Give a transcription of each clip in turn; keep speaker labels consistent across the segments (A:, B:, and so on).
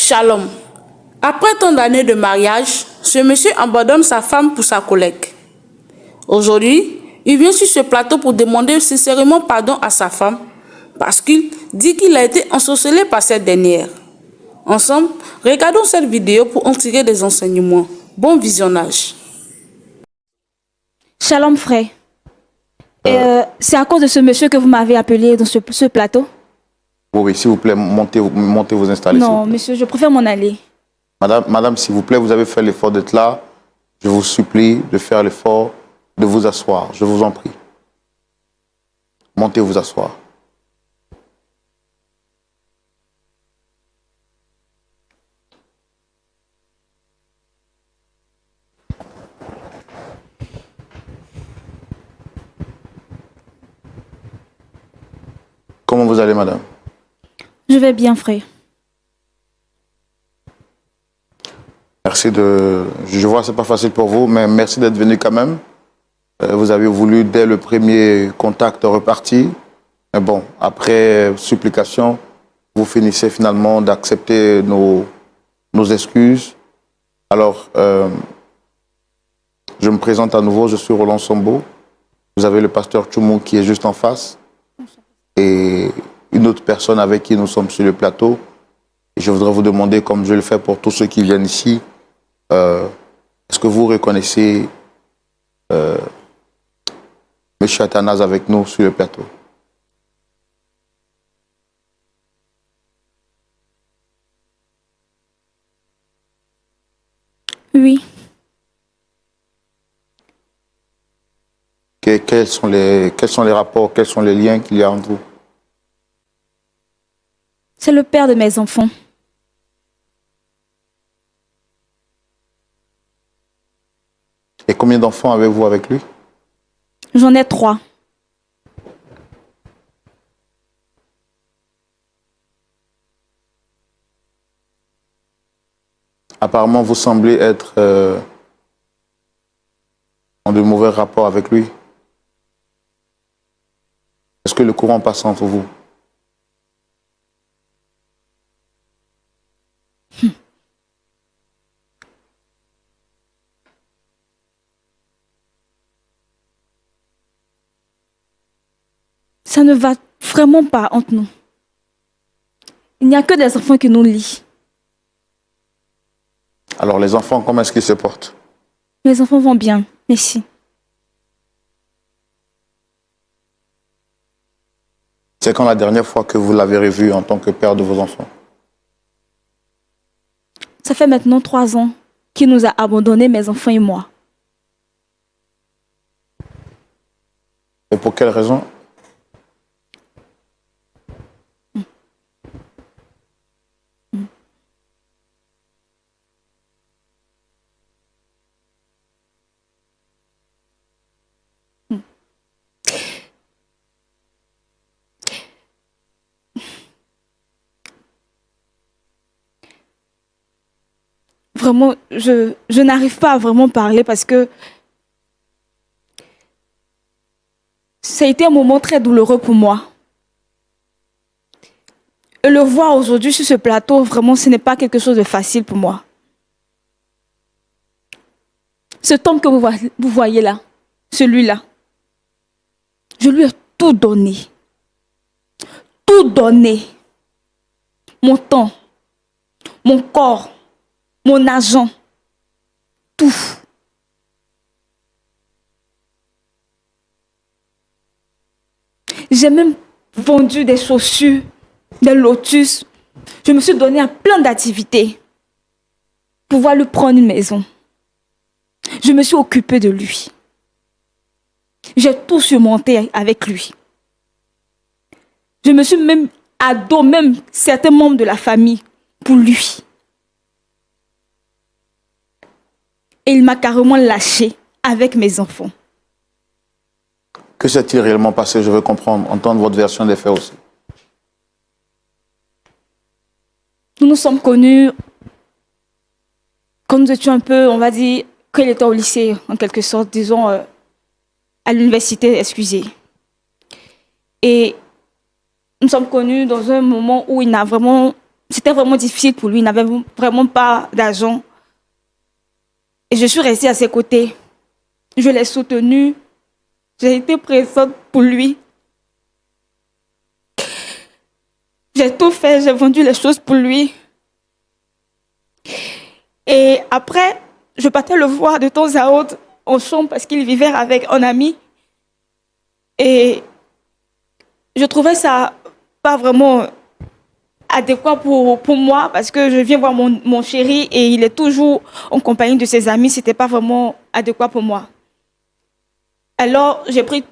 A: Shalom. Après tant d'années de mariage, ce monsieur abandonne sa femme pour sa collègue. Aujourd'hui, il vient sur ce plateau pour demander sincèrement pardon à sa femme parce qu'il dit qu'il a été ensorcelé par cette dernière. Ensemble, regardons cette vidéo pour en tirer des enseignements. Bon visionnage.
B: Shalom frère. C'est à cause de ce monsieur que vous m'avez appelé dans ce plateau?
C: Oui, s'il vous plaît, montez vous installer.
B: Non, monsieur, je préfère m'en aller.
C: Madame, s'il vous plaît, vous avez fait l'effort d'être là. Je vous supplie de faire l'effort de vous asseoir. Je vous en prie. Montez vous asseoir. Comment vous allez, madame?
B: Je vais bien, frère.
C: Merci de... Je vois que ce n'est pas facile pour vous, mais merci d'être venu quand même. Vous avez voulu, dès le premier contact, repartir. Mais bon, après supplication, vous finissez finalement d'accepter nos excuses. Alors, je me présente à nouveau, je suis Roland Sombo. Vous avez le pasteur Tchoumou qui est juste en face. Et une autre personne avec qui nous sommes sur le plateau. Et je voudrais vous demander, comme je le fais pour tous ceux qui viennent ici, est-ce que vous reconnaissez M. Athanase avec nous sur le plateau?
B: Oui.
C: Quels sont les rapports, quels sont les liens qu'il y a entre vous?
B: C'est le père de mes enfants.
C: Et combien d'enfants avez-vous avec lui?
B: J'en ai 3.
C: Apparemment, vous semblez être en de mauvais rapports avec lui. Est-ce que le courant passe entre vous?
B: Ça ne va vraiment pas entre nous. Il n'y a que des enfants qui nous lient.
C: Alors, les enfants, comment est-ce qu'ils se portent?
B: Mes enfants vont bien, merci.
C: C'est quand la dernière fois que vous l'avez revu en tant que père de vos enfants?
B: Ça fait maintenant 3 ans qu'il nous a abandonnés, mes enfants et moi.
C: Et pour quelle raison?
B: Vraiment, je n'arrive pas à vraiment parler parce que ça a été un moment très douloureux pour moi. Et le voir aujourd'hui sur ce plateau, vraiment, ce n'est pas quelque chose de facile pour moi. Cet homme que vous voyez là, celui-là, je lui ai tout donné. Tout donné. Mon temps, mon corps, mon argent, tout. J'ai même vendu des chaussures, des lotus. Je me suis donné à plein d'activités pour pouvoir lui prendre une maison. Je me suis occupée de lui. J'ai tout surmonté avec lui. Je me suis même ado, même certains membres de la famille, pour lui. Et il m'a carrément lâché avec mes enfants.
C: Que s'est-il réellement passé? Je veux comprendre, entendre votre version des faits aussi.
B: Nous nous sommes connus quand nous étions un peu, on va dire, quand il était au lycée, en quelque sorte, disons, à l'université, excusez. Et nous sommes connus dans un moment où il n'a vraiment C'était vraiment difficile pour lui. Il n'avait vraiment pas d'argent. Et je suis restée à ses côtés. Je l'ai soutenu. J'ai été présente pour lui. J'ai tout fait. J'ai vendu les choses pour lui. Et après, je partais le voir de temps à autre en chambre parce qu'il vivait avec un ami. Et je trouvais ça pas vraiment adéquat pour moi parce que je viens voir mon chéri et il est toujours en compagnie de ses amis. C'était pas vraiment adéquat pour moi. Alors, j'ai pris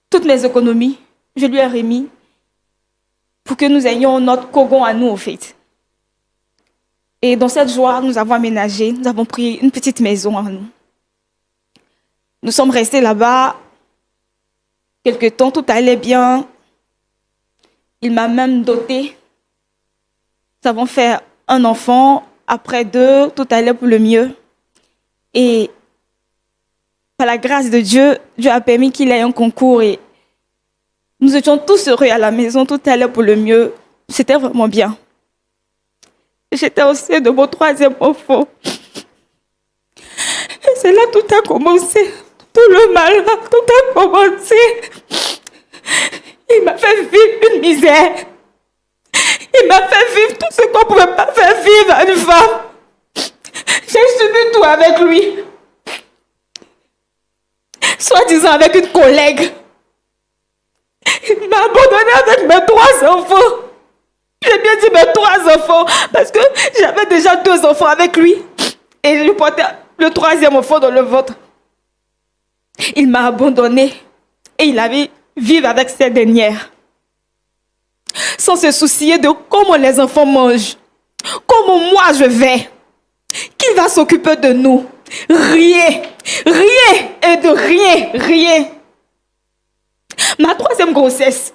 B: toutes mes économies, je lui ai remis pour que nous ayons notre cogon à nous, au fait. Et dans cette joie, nous avons aménagé, nous avons pris une petite maison à nous. Nous sommes restés là-bas quelque temps, tout allait bien. Il m'a même doté. Nous avons fait un enfant, après 2, tout allait pour le mieux. Et par la grâce de Dieu, Dieu a permis qu'il ait un concours et nous étions tous heureux à la maison, tout allait pour le mieux. C'était vraiment bien. J'étais enceinte de mon 3e enfant. Et c'est là que tout a commencé. Tout le mal, tout a commencé. Il m'a fait vivre une misère. Il m'a fait vivre tout ce qu'on ne pouvait pas faire vivre à une femme. J'ai subi tout avec lui. Soi-disant avec une collègue. Il m'a abandonné avec mes 3 enfants. J'ai bien dit mes 3 enfants parce que j'avais déjà 2 enfants avec lui. Et je portais le 3e enfant dans le ventre. Il m'a abandonné et il avait vivre avec ces dernières. Sans se soucier de comment les enfants mangent, comment moi je vais. Qui va s'occuper de nous? Rien, rien et de rien, rien. Ma 3e grossesse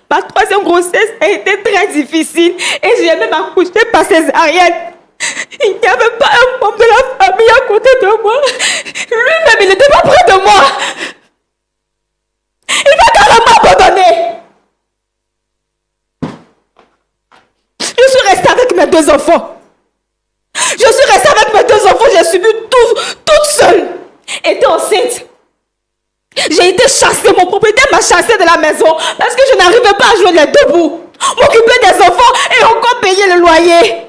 B: a été très difficile et j'ai même accouché par césarienne. Il n'y avait pas un membre de la famille à côté de moi. Lui-même, il n'était pas près de moi. Il m'a carrément abandonné. Je suis restée avec mes 2 enfants. J'ai subi tout, toute seule. J'étais enceinte. J'ai été chassée, mon propriétaire m'a chassée de la maison parce que je n'arrivais pas à jouer les 2 bouts. M'occuper des enfants et encore payer le loyer.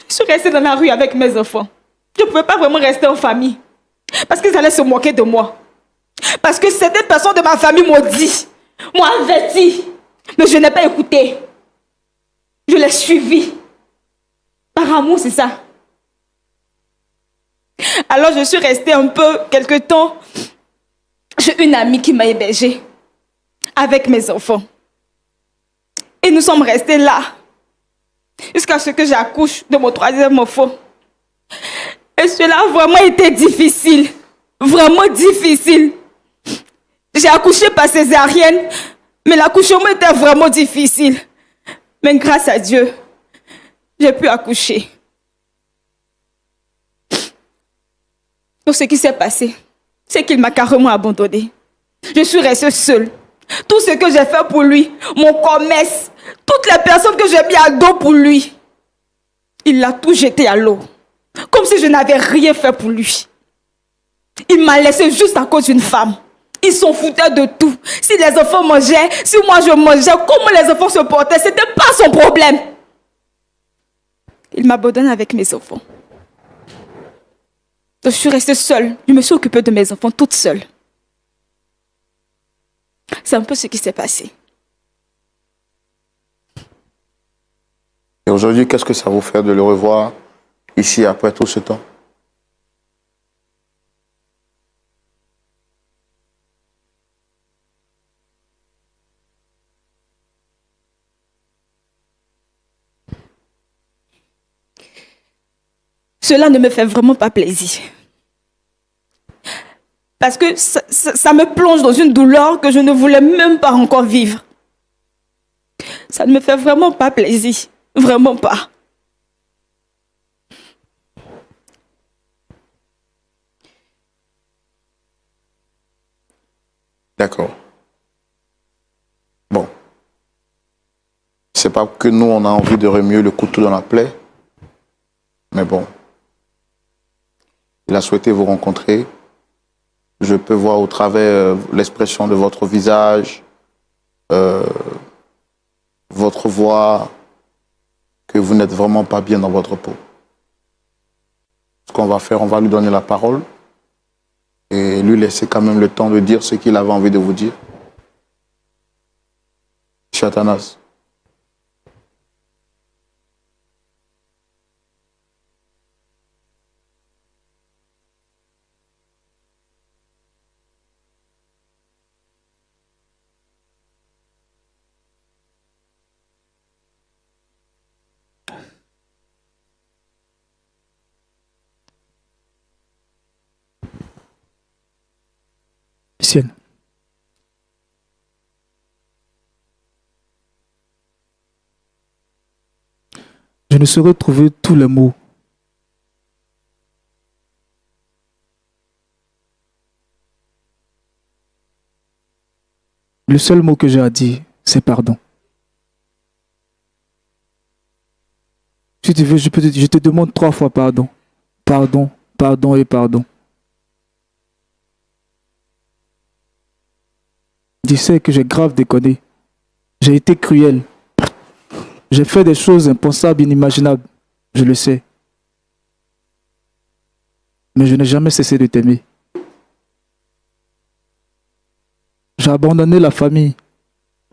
B: Je suis restée dans la rue avec mes enfants. Je ne pouvais pas vraiment rester en famille parce qu'ils allaient se moquer de moi. Parce que certaines personnes de ma famille m'ont dit, m'ont averti, mais je n'ai pas écouté. Je l'ai suivi. Par amour, c'est ça. Alors je suis restée un peu, quelque temps. J'ai une amie qui m'a hébergée avec mes enfants. Et nous sommes restés là jusqu'à ce que j'accouche de mon 3e enfant. Et cela a vraiment été difficile. Vraiment difficile. J'ai accouché par césarienne, mais l'accouchement était vraiment difficile. Mais grâce à Dieu, j'ai pu accoucher. Donc ce qui s'est passé, c'est qu'il m'a carrément abandonnée. Je suis restée seule. Tout ce que j'ai fait pour lui, mon commerce, toutes les personnes que j'ai mis à dos pour lui, il l'a tout jeté à l'eau. Comme si je n'avais rien fait pour lui. Il m'a laissé juste à cause d'une femme. Il s'en foutait de tout. Si les enfants mangeaient, si moi je mangeais, comment les enfants se portaient, ce n'était pas son problème. Il m'abandonne avec mes enfants. Donc, je suis restée seule. Je me suis occupée de mes enfants toute seule. C'est un peu ce qui s'est passé.
C: Et aujourd'hui, qu'est-ce que ça vous fait de le revoir ici après tout ce temps?
B: Cela ne me fait vraiment pas plaisir. Parce que ça me plonge dans une douleur que je ne voulais même pas encore vivre. Ça ne me fait vraiment pas plaisir. Vraiment pas.
C: D'accord. Bon. pas que nous, on a envie de remuer le couteau dans la plaie. Mais bon, il a souhaité vous rencontrer. Je peux voir au travers l'expression de votre visage, votre voix, que vous n'êtes vraiment pas bien dans votre peau. Ce qu'on va faire, on va lui donner la parole et lui laisser quand même le temps de dire ce qu'il avait envie de vous dire. Chatanas.
D: Sienne. Je ne saurais trouver tous les mots. Le seul mot que j'ai à dire, c'est pardon. Si tu veux, je te demande 3 fois pardon. Pardon, pardon et pardon. Je sais que j'ai grave déconné. J'ai été cruel. J'ai fait des choses impensables, inimaginables. Je le sais. Mais je n'ai jamais cessé de t'aimer. J'ai abandonné la famille.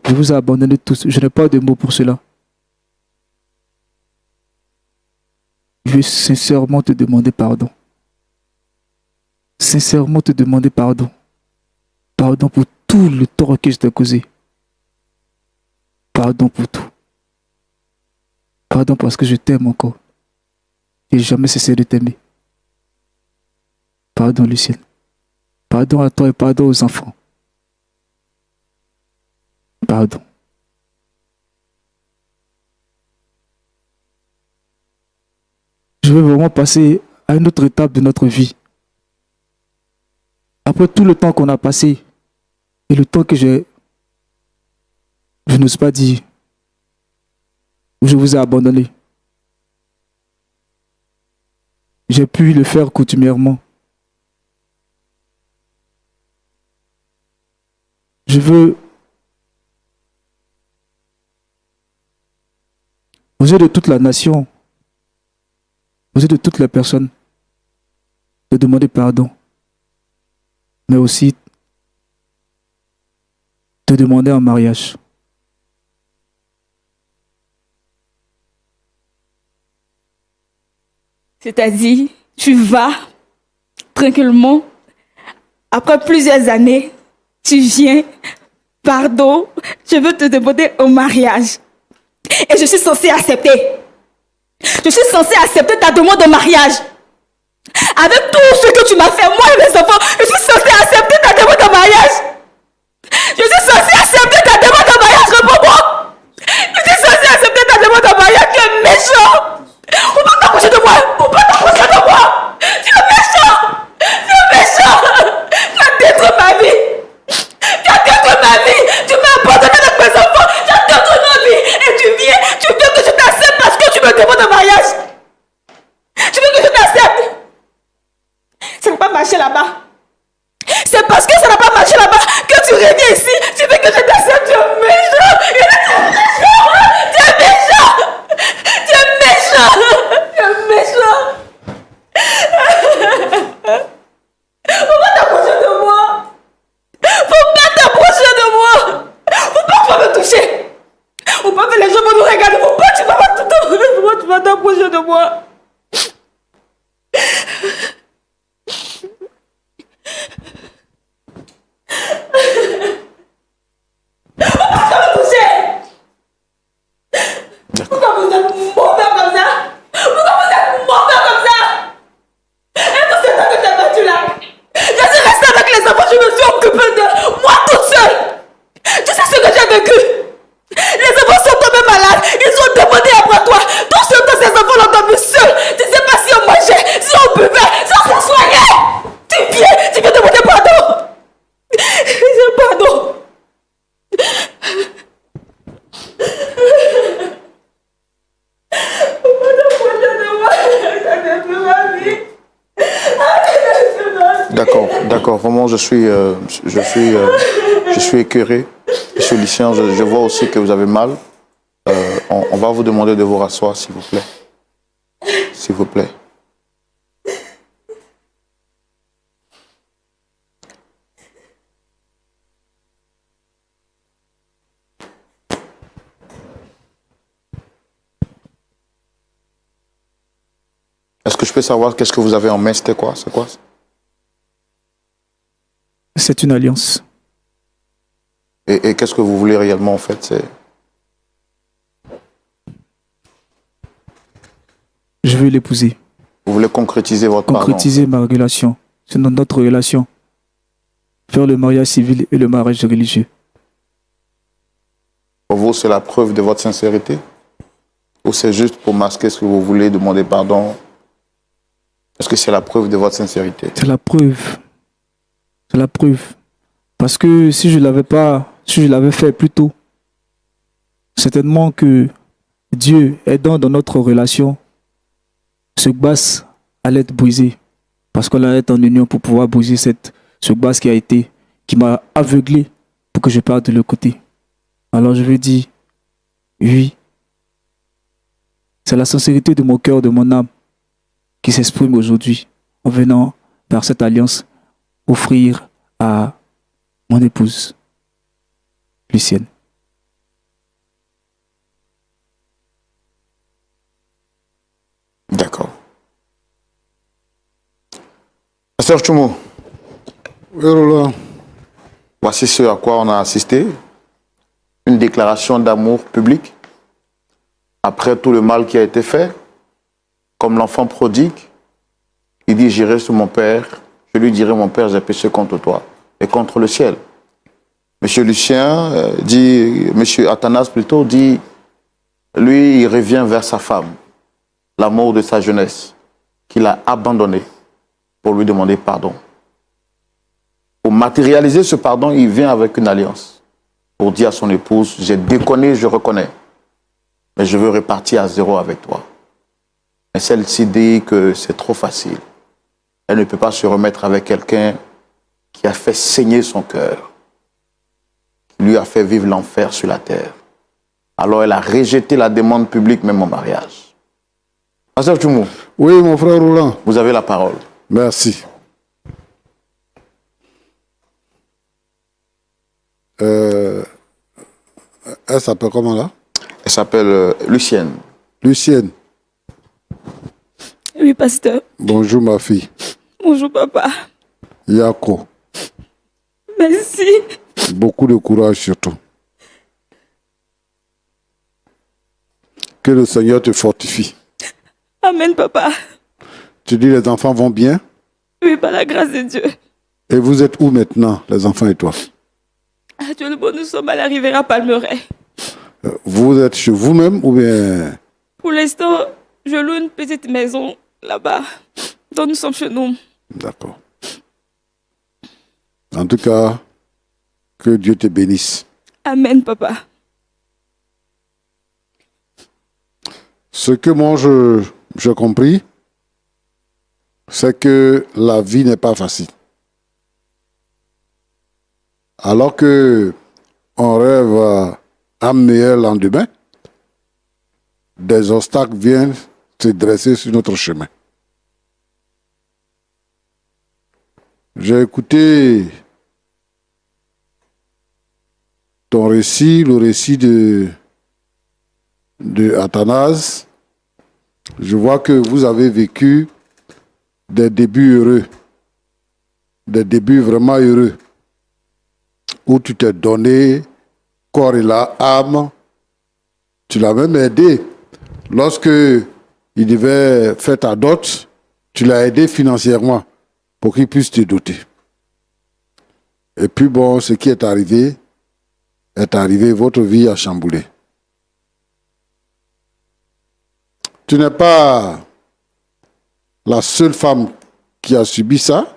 D: Je vous ai abandonné tous. Je n'ai pas de mots pour cela. Je veux sincèrement te demander pardon. Sincèrement te demander pardon. Pardon pour tout le tort que je t'ai causé. Pardon pour tout. Pardon parce que je t'aime encore. Et jamais cessé de t'aimer. Pardon, Lucienne. Pardon à toi et pardon aux enfants. Pardon. Je veux vraiment passer à une autre étape de notre vie. Après tout le temps qu'on a passé et le temps que je n'ose pas dire, où je vous ai abandonné, j'ai pu le faire coutumièrement. Je veux, aux yeux de toute la nation, aux yeux de toutes les personnes, te demander pardon, mais aussi te demander en mariage.
B: C'est-à-dire, tu vas tranquillement, après plusieurs années, tu viens, pardon, je veux te demander au mariage. Et je suis censée accepter. Je suis censée accepter ta demande de mariage. Avec tout ce que tu m'as fait, moi et mes enfants, je suis censée accepter ta demande de mariage. Je suis censée accepter ta demande de mariage, réponds-moi. Je suis censée accepter ta demande de mariage, tu es méchant. Faut pas t'approcher de moi. Faut pas t'approcher de moi. Tu es méchant. Tu es méchant. Tu as détruit ma vie. Tu as détruit ma vie. Tu m'as abandonné avec mes enfants. Tu as détruit ma vie. Et tu veux que je t'accepte parce que tu me demandes un mariage. Tu veux que je t'accepte. Ça n'a pas marché là-bas. C'est parce que ça n'a pas marché là-bas que tu reviens ici. Tu veux que je t'accepte. Tu es méchant. Tu es méchant. Tu es méchant. Tu es méchant. Faut pas t'approcher de moi. Faut pas t'approcher de moi. Faut pas que tu vas me toucher. Faut pas que les gens vont nous regarder. Faut pas que tu vas t'approcher de moi. Pourquoi vous êtes mauvais comme ça? Pourquoi vous êtes mauvais comme ça? Et tout ce temps que tu as battu là, je suis restée avec les enfants, je me suis occupée de moi toute seule. Tu sais ce que j'ai vécu? Les enfants sont tombés malades, ils ont demandé après toi. Tout ce temps, ces enfants l'ont tombé seuls. Tu sais pas si on mangeait, si on buvait.
C: D'accord, vraiment, je suis écœuré. Monsieur Lucien, je vois aussi que vous avez mal. On va vous demander de vous rasseoir, s'il vous plaît. S'il vous plaît. Est-ce que je peux savoir qu'est-ce que vous avez en main? C'était quoi? C'est quoi?
D: C'est une alliance.
C: Et qu'est-ce que vous voulez réellement, en fait?
D: Je veux l'épouser.
C: Vous voulez concrétiser votre pardon?
D: Concrétiser ma relation. C'est dans notre relation. Faire le mariage civil et le mariage religieux.
C: Pour vous, c'est la preuve de votre sincérité? Ou c'est juste pour masquer ce que vous voulez, demander pardon? Est-ce que c'est la preuve de votre sincérité?
D: C'est la preuve. C'est la preuve. Parce que si je l'avais fait plus tôt, certainement que Dieu aidant dans notre relation, ce base allait être brisé. Parce qu'on allait être en union pour pouvoir briser ce base qui m'a aveuglé pour que je parte de l'autre côté. Alors je veux dire, oui, c'est la sincérité de mon cœur, de mon âme, qui s'exprime aujourd'hui en venant par cette alliance offrir à mon épouse, Lucienne.
C: D'accord. Pasteur Tchoumo.
E: Oui, Roland.
C: Voici ce à quoi on a assisté. Une déclaration d'amour public. Après tout le mal qui a été fait, comme l'enfant prodigue, il dit, j'irai sur mon père, je lui dirai, mon père, j'ai péché contre toi et contre le ciel. Monsieur Lucien monsieur Athanas plutôt dit, lui, il revient vers sa femme, l'amour de sa jeunesse, qu'il a abandonné pour lui demander pardon. Pour matérialiser ce pardon, il vient avec une alliance pour dire à son épouse, j'ai déconné, je reconnais, mais je veux repartir à zéro avec toi. Mais celle-ci dit que c'est trop facile. Elle ne peut pas se remettre avec quelqu'un qui a fait saigner son cœur, qui lui a fait vivre l'enfer sur la terre. Alors elle a rejeté la demande publique, même au mariage. Pasteur Tchoumo.
E: Oui, mon frère Roland.
C: Vous avez la parole.
E: Merci. Elle s'appelle comment là?
C: Elle s'appelle Lucienne.
E: Lucienne.
B: Oui, pasteur.
E: Bonjour ma fille.
B: Bonjour, papa.
E: Yako.
B: Merci.
E: Beaucoup de courage surtout. Que le Seigneur te fortifie.
B: Amen, papa.
E: Tu dis les enfants vont bien?
B: Oui, par la grâce de Dieu.
E: Et vous êtes où maintenant, les enfants et toi?
B: Actuellement, nous sommes à la Riviera Palmeraie.
E: Vous êtes chez vous-même ou bien...
B: Pour l'instant, je loue une petite maison là-bas. Donc nous sommes chez nous.
E: D'accord. En tout cas, que Dieu te bénisse.
B: Amen, papa.
E: Ce que moi j'ai compris, c'est que la vie n'est pas facile. Alors que on rêve à un meilleur lendemain, des obstacles viennent se dresser sur notre chemin. J'ai écouté ton récit, le récit de Athanas. Je vois que vous avez vécu des débuts heureux, des débuts vraiment heureux, où tu t'es donné corps et l'âme. Tu l'as même aidé. Lorsque il devait faire ta dot, tu l'as aidé financièrement pour qu'il puisse te doter. Et puis bon, ce qui est arrivé, votre vie a chamboulé. Tu n'es pas la seule femme qui a subi ça.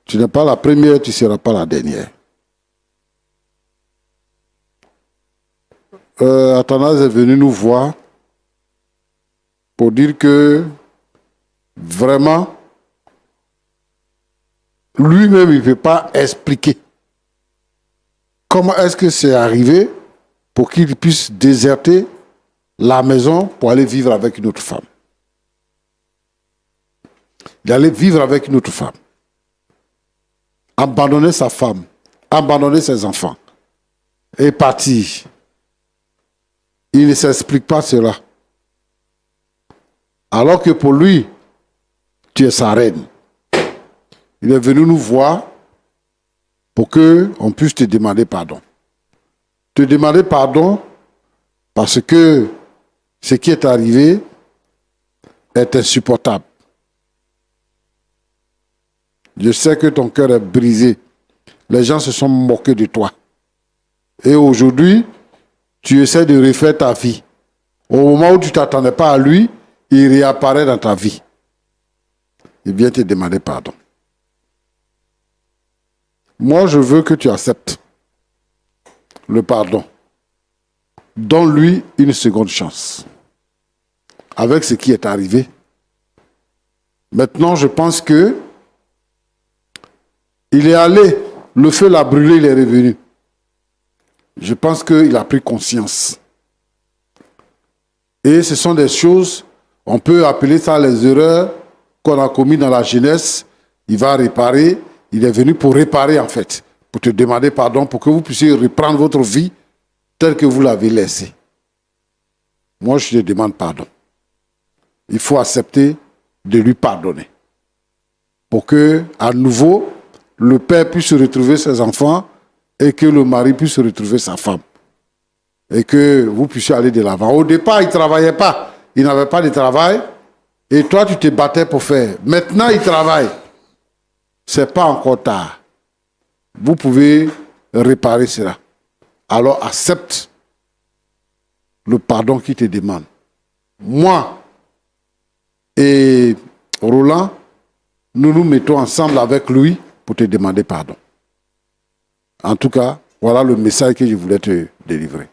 E: Tu n'es pas la première, tu ne seras pas la dernière. Athanas est venu nous voir pour dire que vraiment, lui-même, il ne peut pas expliquer comment est-ce que c'est arrivé pour qu'il puisse déserter la maison pour aller vivre avec une autre femme. Il allait vivre avec une autre femme. Abandonner sa femme, abandonner ses enfants et partir. Il ne s'explique pas cela. Alors que pour lui, tu es sa reine. Il est venu nous voir pour qu'on puisse te demander pardon. Te demander pardon parce que ce qui est arrivé est insupportable. Je sais que ton cœur est brisé. Les gens se sont moqués de toi. Et aujourd'hui, tu essaies de refaire ta vie. Au moment où tu ne t'attendais pas à lui, il réapparaît dans ta vie. Il vient te demander pardon. Moi, je veux que tu acceptes le pardon. Donne-lui une seconde chance. Avec ce qui est arrivé. Maintenant, je pense que il est allé, le feu l'a brûlé, il est revenu. Je pense qu'il a pris conscience. Et ce sont des choses, on peut appeler ça les erreurs qu'on a commises dans la jeunesse. Il va réparer, il est venu pour réparer en fait, pour te demander pardon, pour que vous puissiez reprendre votre vie telle que vous l'avez laissée. Moi, je te demande pardon. Il faut accepter de lui pardonner. Pour que, à nouveau, le père puisse retrouver ses enfants et que le mari puisse retrouver sa femme. Et que vous puissiez aller de l'avant. Au départ, il ne travaillait pas. Il n'avait pas de travail. Et toi, tu te battais pour faire. Maintenant, il travaille. Ce n'est pas encore tard. Vous pouvez réparer cela. Alors, accepte le pardon qu'il te demande. Moi et Roland, nous nous mettons ensemble avec lui pour te demander pardon. En tout cas, voilà le message que je voulais te délivrer.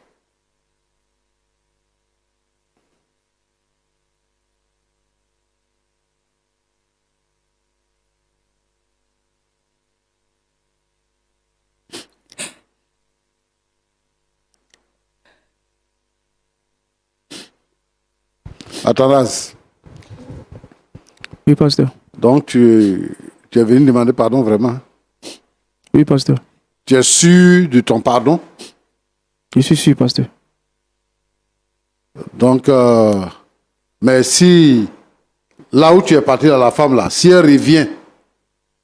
E: Athanas.
D: Oui, pasteur.
E: Donc, tu es venu demander pardon vraiment?
D: Oui, pasteur.
E: Tu es sûr de ton pardon?
D: Je suis sûr, pasteur.
E: Donc, mais si, là où tu es parti à la femme, là, si elle revient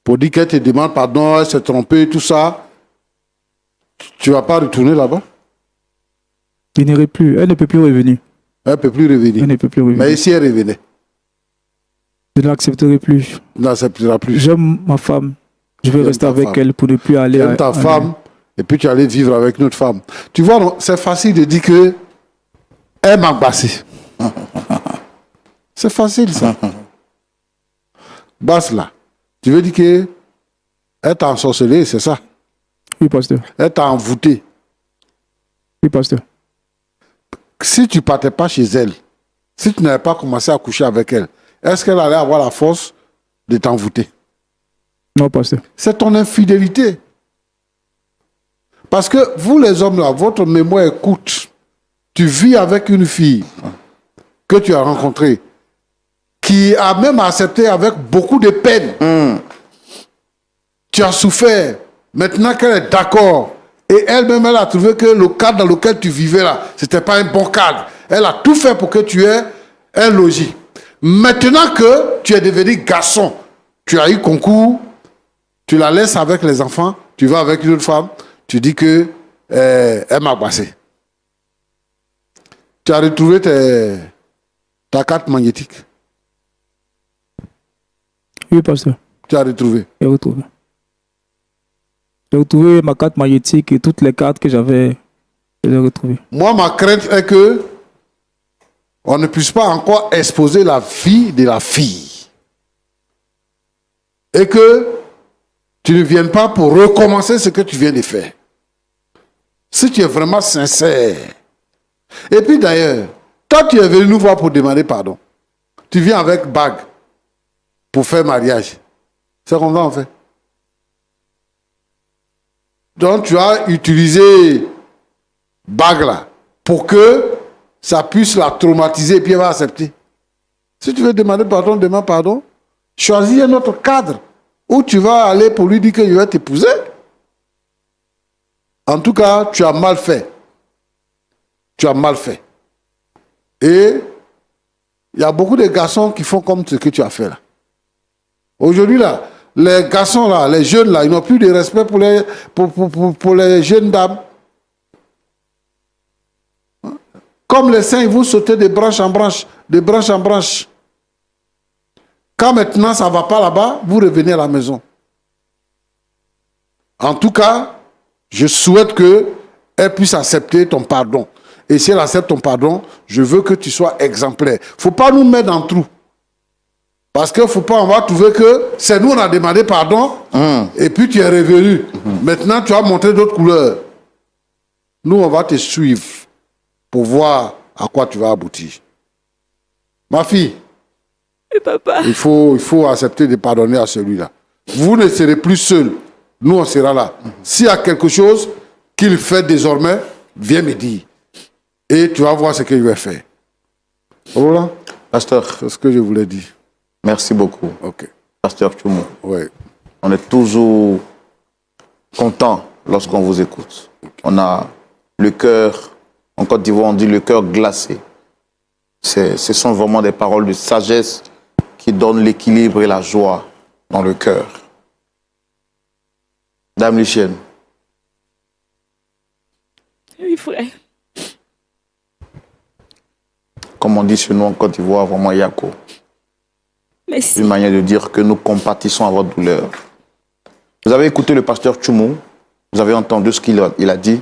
E: pour dire qu'elle te demande pardon, elle s'est trompée, tout ça, tu ne vas pas retourner là-bas?
D: Il n'irait plus. Elle ne peut plus revenir.
E: Elle ne peut plus revenir.
D: Elle ne peut plus revenir.
E: Mais si elle revenait?
D: Je ne l'accepterai plus.
E: Tu n'accepteras plus.
D: J'aime ma femme. Je vais rester avec elle pour ne plus aller
E: à ta femme et puis tu allais vivre avec une autre femme. Tu vois, c'est facile de dire que elle m'a bassé. C'est facile ça. Basse là. Tu veux dire que elle t'a ensorcelé, c'est ça?
D: Oui, pasteur.
E: Elle t'a envoûté.
D: Oui, pasteur.
E: Si tu ne partais pas chez elle, si tu n'avais pas commencé à coucher avec elle, est-ce qu'elle allait avoir la force de t'envoûter?
D: Non, pasteur.
E: C'est ton infidélité. Parce que vous les hommes là, votre mémoire est courte. Tu vis avec une fille que tu as rencontrée, qui a même accepté avec beaucoup de peine. Tu as souffert. Maintenant qu'elle est d'accord, et elle-même, elle a trouvé que le cadre dans lequel tu vivais là, ce n'était pas un bon cadre. Elle a tout fait pour que tu aies un logis. Maintenant que tu es devenu garçon, tu as eu concours, tu la laisses avec les enfants, tu vas avec une autre femme, tu dis que elle m'a passé. Tu as retrouvé ta carte magnétique.
D: Oui, pasteur.
E: Tu as retrouvé.
D: J'ai retrouvé. J'ai retrouvé ma carte magnétique et toutes les cartes que j'avais, je les ai retrouvées.
E: Moi, ma crainte est que on ne puisse pas encore exposer la vie de la fille. Et que tu ne viennes pas pour recommencer ce que tu viens de faire. Si tu es vraiment sincère. Et puis d'ailleurs, toi tu es venu nous voir pour demander pardon. Tu viens avec bague pour faire mariage. C'est comme ça on fait. Donc tu as utilisé bague là pour que ça puisse la traumatiser et puis elle va accepter. Si tu veux demander pardon, demande pardon. Choisis un autre cadre où tu vas aller pour lui dire que je vais t'épouser. En tout cas, tu as mal fait. Tu as mal fait. Et il y a beaucoup de garçons qui font comme ce que tu as fait là. Aujourd'hui là, les garçons là, les jeunes là, ils n'ont plus de respect pour les jeunes dames. Comme les saints, ils vont sauter de branche en branche, de branche en branche. Quand maintenant ça ne va pas là-bas, vous revenez à la maison. En tout cas, je souhaite qu'elle puisse accepter ton pardon. Et si elle accepte ton pardon, je veux que tu sois exemplaire. Il ne faut pas nous mettre dans le trou. Parce qu'il ne faut pas, on va trouver que c'est nous, on a demandé pardon, et puis tu es revenu. Maintenant, tu as montré d'autres couleurs. Nous, on va te suivre pour voir à quoi tu vas aboutir. Ma fille,
B: Oui, papa.
E: il faut accepter de pardonner à celui-là. Vous ne serez plus seul. Nous, on sera là. S'il y a quelque chose qu'il fait désormais, viens me dire. Et tu vas voir ce qu'il va faire. Voilà.
C: Pasteur,
E: C'est ce que je voulais dire.
C: merci beaucoup.
E: Ok.
C: Pasteur Tchoumou,
E: Oui.
C: on est toujours content lorsqu'on vous écoute. On a le cœur, en Côte d'Ivoire, on dit le cœur glacé. Ce sont vraiment des paroles de sagesse qui donnent l'équilibre et la joie dans le cœur. Dame Lucienne,
B: Oui, frère.
C: comme on dit chez nous en Côte d'Ivoire, vraiment Yako.
B: Merci.
C: Une manière de dire que nous compatissons à votre douleur. Vous avez écouté le pasteur Tchoumou, vous avez entendu ce qu'il a dit.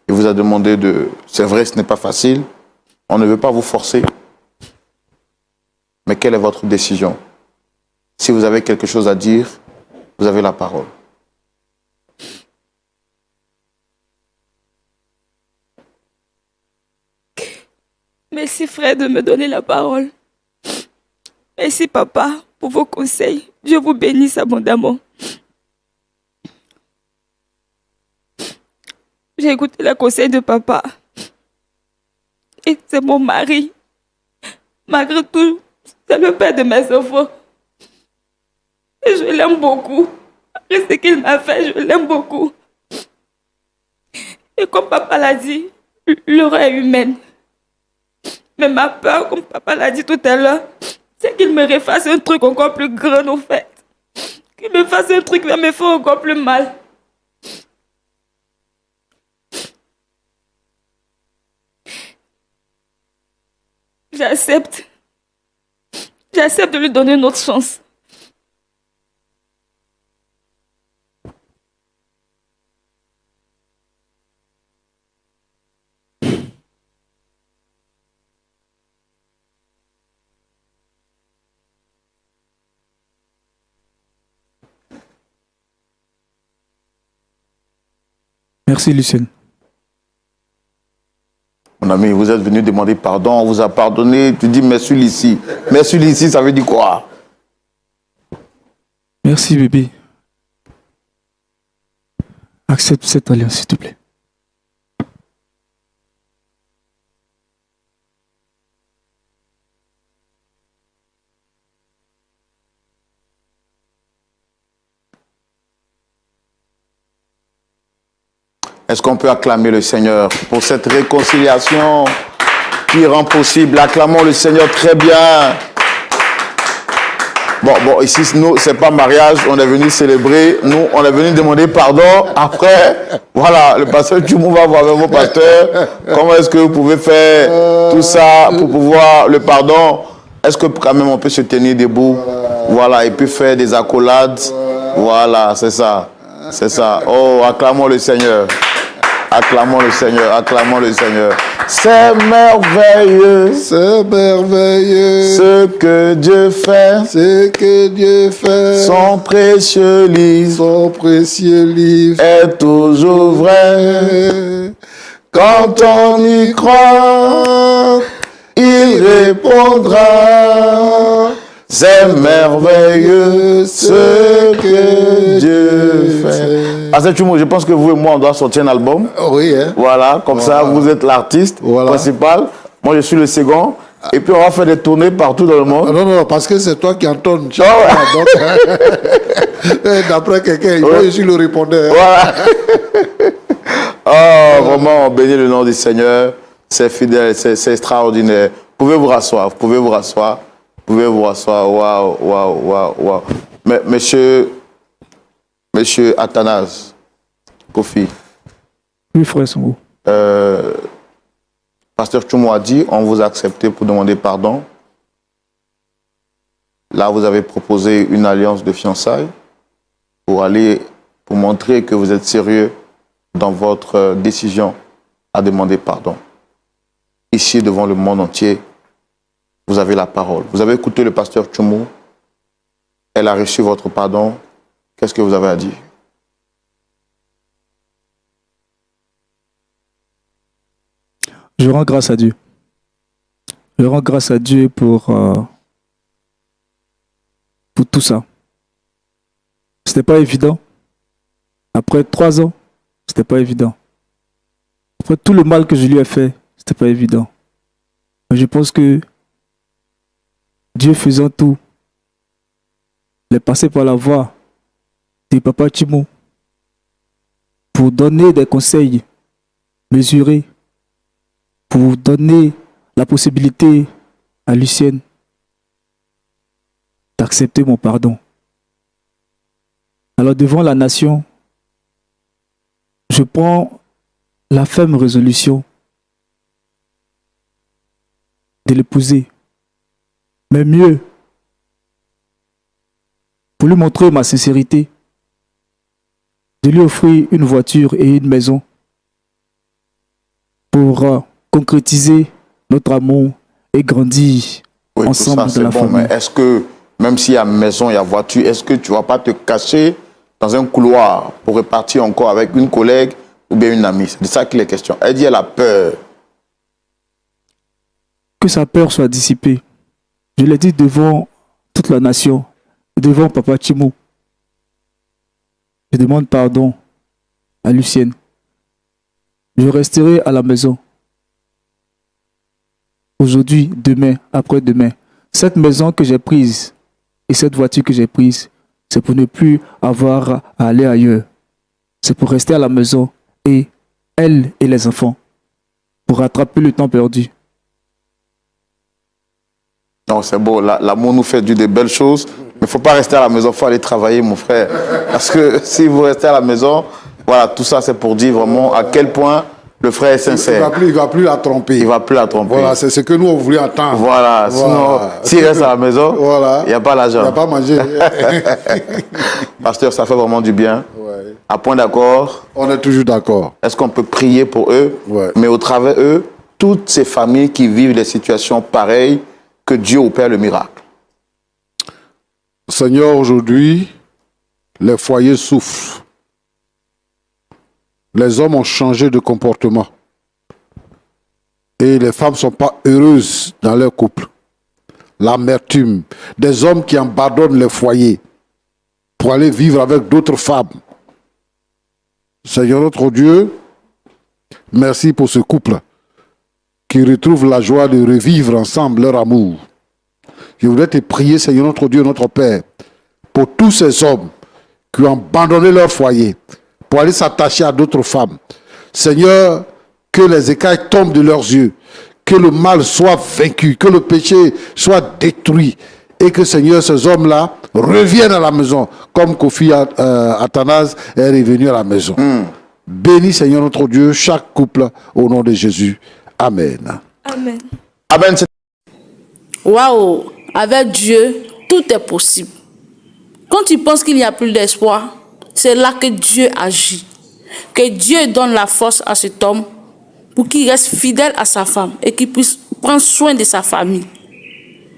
C: Il vous a demandé de... C'est vrai, ce n'est pas facile. On ne veut pas vous forcer. Mais quelle est votre décision? Si vous avez quelque chose à dire, vous avez la parole.
B: Merci, frère, de me donner la parole. Merci, papa, pour vos conseils. Dieu vous bénisse abondamment. J'ai écouté le conseil de papa. Et c'est mon mari. Malgré tout, c'est le père de mes enfants. Et je l'aime beaucoup. Après ce qu'il m'a fait, je l'aime beaucoup. Et comme papa l'a dit, l'erreur est humaine. Mais ma peur, comme papa l'a dit tout à l'heure, c'est qu'il me refasse un truc encore plus grand, au fait. Qu'il me fasse un truc qui va me faire encore plus mal. J'accepte. J'accepte de lui donner une autre chance.
D: Merci, Lucienne.
C: Mon ami, vous êtes venu demander pardon, on vous a pardonné. Tu dis merci ici. Merci ici, ça veut dire quoi?
D: Merci, bébé. Accepte cette alliance, s'il te plaît.
C: Est-ce qu'on peut acclamer le Seigneur pour cette réconciliation qui rend possible? Acclamons le Seigneur très bien. Bon, ici, nous, c'est pas mariage, on est venu célébrer. Nous, on est venu demander pardon. Après, voilà, le pasteur Tchoumou va voir avec vos pasteurs. Comment est-ce que vous pouvez faire tout ça pour pouvoir le pardon? Est-ce que quand même on peut se tenir debout? Voilà, et puis faire des accolades. Voilà, c'est ça. C'est ça. Oh, acclamons le Seigneur. Acclamons le Seigneur, acclamons le Seigneur. C'est merveilleux.
E: C'est merveilleux.
C: Ce que Dieu fait.
E: Ce que Dieu fait.
C: Son précieux livre.
E: Son précieux livre.
C: Est toujours vrai. Quand on y croit, il répondra. C'est merveilleux ce que Dieu fait. Pasteur Tchoumo, je pense que vous et moi, on doit sortir un album.
E: Oui, hein.
C: Voilà, comme ça, vous êtes l'artiste principal. Moi, je suis le second. Et puis, on va faire des tournées partout dans le monde.
E: Non, parce que c'est toi qui entonnes. D'après quelqu'un, moi, je suis le répondeur.
C: Voilà. Oh, vraiment, on bénit le nom du Seigneur. C'est fidèle, c'est extraordinaire. Vous pouvez vous rasseoir, Waouh. Mais, monsieur Athanase, Kofi.
D: Oui, frère Songo.
C: Pasteur Tchoumo a dit, on vous a accepté pour demander pardon. Là, vous avez proposé une alliance de fiançailles pour montrer que vous êtes sérieux dans votre décision à demander pardon. Ici, devant le monde entier, vous avez la parole. Vous avez écouté le pasteur Tchoumo. Elle a reçu votre pardon. Qu'est-ce que vous avez à dire?
D: Je rends grâce à Dieu. Je rends grâce à Dieu pour tout ça. C'était pas évident. Après 3 ans, c'était pas évident. Après tout le mal que je lui ai fait, c'était pas évident. Mais je pense que Dieu faisant tout, il est passé par la voie de Papa Tchoumo pour donner des conseils mesurés, pour donner la possibilité à Lucienne d'accepter mon pardon. Alors devant la nation, je prends la ferme résolution de l'épouser. Mais mieux, pour lui montrer ma sincérité, de lui offrir une voiture et une maison pour concrétiser notre amour et grandir ensemble
C: ça,
D: dans la famille.
C: Mais est-ce que, même s'il y a maison, il y a voiture, est-ce que tu ne vas pas te cacher dans un couloir pour repartir encore avec une collègue ou bien une amie? C'est de ça qu'il est question. Elle dit elle a peur.
D: Que sa peur soit dissipée. Je l'ai dit devant toute la nation, devant Papa Tchoumo. Je demande pardon à Lucienne. Je resterai à la maison. Aujourd'hui, demain, après-demain. Cette maison que j'ai prise et cette voiture que j'ai prise, c'est pour ne plus avoir à aller ailleurs. C'est pour rester à la maison et elle et les enfants, pour rattraper le temps perdu.
C: Non, c'est beau. L'amour nous fait dire des belles choses. Mais il ne faut pas rester à la maison. Il faut aller travailler, mon frère. Parce que si vous restez à la maison, voilà, tout ça, c'est pour dire vraiment à quel point le frère est sincère.
E: Il ne va plus la tromper.
C: Il ne va plus la tromper.
E: Voilà, c'est ce que nous, on voulait entendre.
C: Voilà. Sinon, s'il reste à la maison, il n'y a pas l'argent.
E: Il n'y a pas à manger.
C: Pasteur, ça fait vraiment du bien.
E: Ouais.
C: À point d'accord.
E: On est toujours d'accord.
C: Est-ce qu'on peut prier pour eux?
E: Ouais.
C: Mais au travers eux, toutes ces familles qui vivent des situations pareilles, que Dieu opère le miracle.
E: Seigneur, aujourd'hui, les foyers souffrent. Les hommes ont changé de comportement. Et les femmes ne sont pas heureuses dans leur couple. L'amertume. Des hommes qui abandonnent les foyers pour aller vivre avec d'autres femmes. Seigneur notre Dieu, merci pour ce couple qui retrouve la joie de revivre ensemble leur amour. Je voudrais te prier, Seigneur notre Dieu, notre Père, pour tous ces hommes qui ont abandonné leur foyer pour aller s'attacher à d'autres femmes. Seigneur, que les écailles tombent de leurs yeux, que le mal soit vaincu, que le péché soit détruit, et que, Seigneur, ces hommes-là reviennent à la maison, comme Kofi Athanase est revenu à la maison. Bénis, Seigneur notre Dieu, chaque couple au nom de Jésus. Amen.
B: Amen.
C: Amen.
A: Waouh! Avec Dieu, tout est possible. Quand tu penses qu'il n'y a plus d'espoir, c'est là que Dieu agit. Que Dieu donne la force à cet homme pour qu'il reste fidèle à sa femme et qu'il puisse prendre soin de sa famille.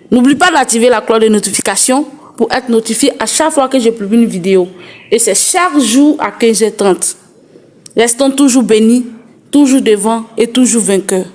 A: N'oublie pas d'activer la cloche de notification pour être notifié à chaque fois que je publie une vidéo. Et c'est chaque jour à 15h30. Restons toujours bénis, toujours devant et toujours vainqueurs.